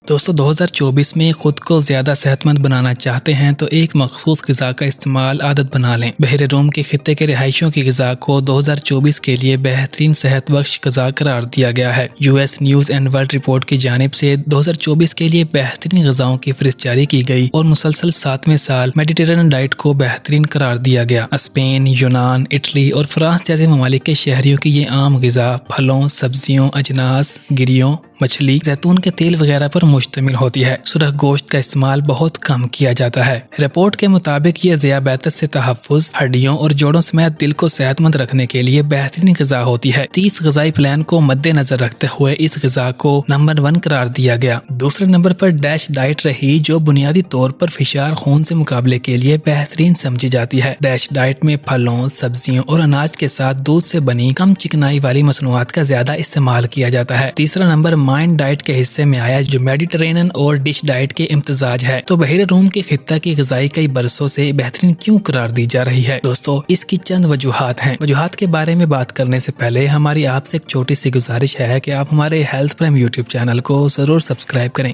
دوستو 2024 میں خود کو زیادہ صحت مند بنانا چاہتے ہیں تو ایک مخصوص غذا کا استعمال عادت بنا لیں۔ بحر روم کے خطے کے رہائشیوں کی غذا کو 2024 کے لیے بہترین صحت بخش غذا قرار دیا گیا ہے۔ US news and world report کی جانب سے 2024 کے لیے بہترین غذاؤں کی فہرست جاری کی گئی اور مسلسل 7ویں سال میڈیٹرینین ڈائٹ کو بہترین قرار دیا گیا۔ اسپین، یونان، اٹلی اور فرانس جیسے ممالک کے شہریوں کی یہ عام غذا پھلوں، سبزیوں، اجناس، گریوں، مچھلی، زیتون کے تیل وغیرہ پر مشتمل ہوتی ہے۔ سرخ گوشت کا استعمال بہت کم کیا جاتا ہے۔ رپورٹ کے مطابق یہ ذیابیطس سے تحفظ، ہڈیوں اور جوڑوں سمیت دل کو صحت مند رکھنے کے لیے بہترین غذا ہوتی ہے۔ 30 غذائی پلان کو مد نظر رکھتے ہوئے اس غذا کو نمبر 1 قرار دیا گیا۔ دوسرے نمبر پر ڈیش ڈائٹ رہی، جو بنیادی طور پر فشار خون سے مقابلے کے لیے بہترین سمجھی جاتی ہے۔ ڈیش ڈائٹ میں پھلوں، سبزیوں اور اناج کے ساتھ دودھ سے بنی کم چکنائی والی مصنوعات کا زیادہ استعمال کیا جاتا ہے۔ تیسرا نمبر مائنڈ ڈائٹ کے حصے میں آیا، جو میڈیٹرینین اور ڈش ڈائٹ کے امتزاج ہے۔ تو بحیرہ روم کے خطہ کی غذائی کئی برسوں سے بہترین کیوں قرار دی جا رہی ہے؟ دوستو اس کی چند وجوہات ہیں۔ وجوہات کے بارے میں بات کرنے سے پہلے ہماری آپ سے ایک چھوٹی سی گزارش ہے کہ آپ ہمارے ہیلتھ پرائم یوٹیوب چینل کو ضرور سبسکرائب کریں۔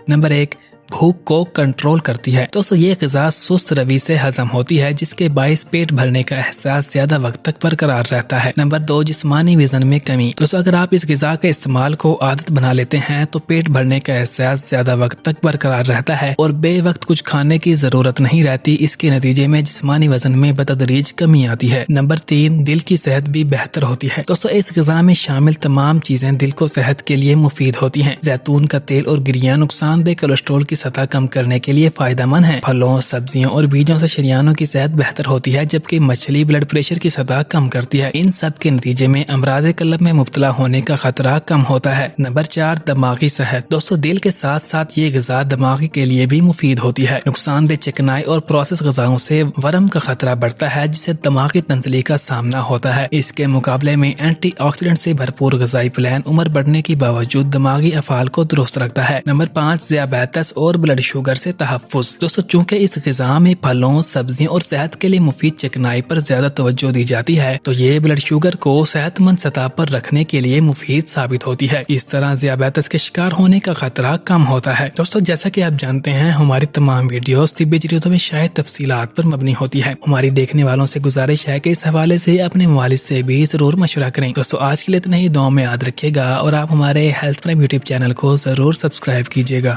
نمبر 1، بھوک کو کنٹرول کرتی ہے۔ دوستو یہ غذا سست روی سے ہضم ہوتی ہے، جس کے باعث پیٹ بھرنے کا احساس زیادہ وقت تک برقرار رہتا ہے۔ نمبر 2، جسمانی وزن میں کمی۔ دوستو اگر آپ اس غذا کے استعمال کو عادت بنا لیتے ہیں تو پیٹ بھرنے کا احساس زیادہ وقت تک برقرار رہتا ہے اور بے وقت کچھ کھانے کی ضرورت نہیں رہتی۔ اس کے نتیجے میں جسمانی وزن میں بتدریج کمی آتی ہے۔ نمبر 3، دل کی صحت بھی بہتر ہوتی ہے۔ دوستو اس غذا میں شامل تمام چیزیں دل کو صحت کے لیے مفید ہوتی ہیں۔ زیتون کا تیل اور گریاں نقصان دہ کولیسٹرول کی سطح کم کرنے کے لیے فائدہ مند ہیں۔ پھلوں، سبزیوں اور بیجوں سے شریانوں کی صحت بہتر ہوتی ہے، جبکہ مچھلی بلڈ پریشر کی سطح کم کرتی ہے۔ ان سب کے نتیجے میں امراض قلب میں مبتلا ہونے کا خطرہ کم ہوتا ہے۔ نمبر 4، دماغی صحت۔ دوستو دل کے ساتھ ساتھ یہ غذا دماغی کے لیے بھی مفید ہوتی ہے۔ نقصان دہ چکنائی اور پروسیس غذاؤں سے ورم کا خطرہ بڑھتا ہے، جس سے دماغی تنزلی کا سامنا ہوتا ہے۔ اس کے مقابلے میں اینٹی آکسیڈنٹ سے بھرپور غذائی پلان عمر بڑھنے کی باوجود دماغی افعال کو درست رکھتا ہے۔ نمبر 5، ذیابیطس اور بلڈ شوگر سے تحفظ۔ دوستو چونکہ اس غذا میں پھلوں، سبزیوں اور صحت کے لیے مفید چکنائی پر زیادہ توجہ دی جاتی ہے، تو یہ بلڈ شوگر کو صحت مند سطح پر رکھنے کے لیے مفید ثابت ہوتی ہے۔ اس طرح ذیابیطس کے شکار ہونے کا خطرہ کم ہوتا ہے۔ دوستو جیسا کہ آپ جانتے ہیں، ہماری تمام ویڈیوز طبی جریدوں میں شائع تفصیلات پر مبنی ہوتی ہے۔ ہماری دیکھنے والوں سے گزارش ہے کہ اس حوالے سے اپنے والد سے بھی ضرور مشورہ کریں۔ دوستو آج کے لیے اتنا ہی، دعاؤں میں یاد رکھیے گا اور آپ ہمارے ہیلتھ پرائم یوٹیوب چینل کو ضرور سبسکرائب کیجیے گا۔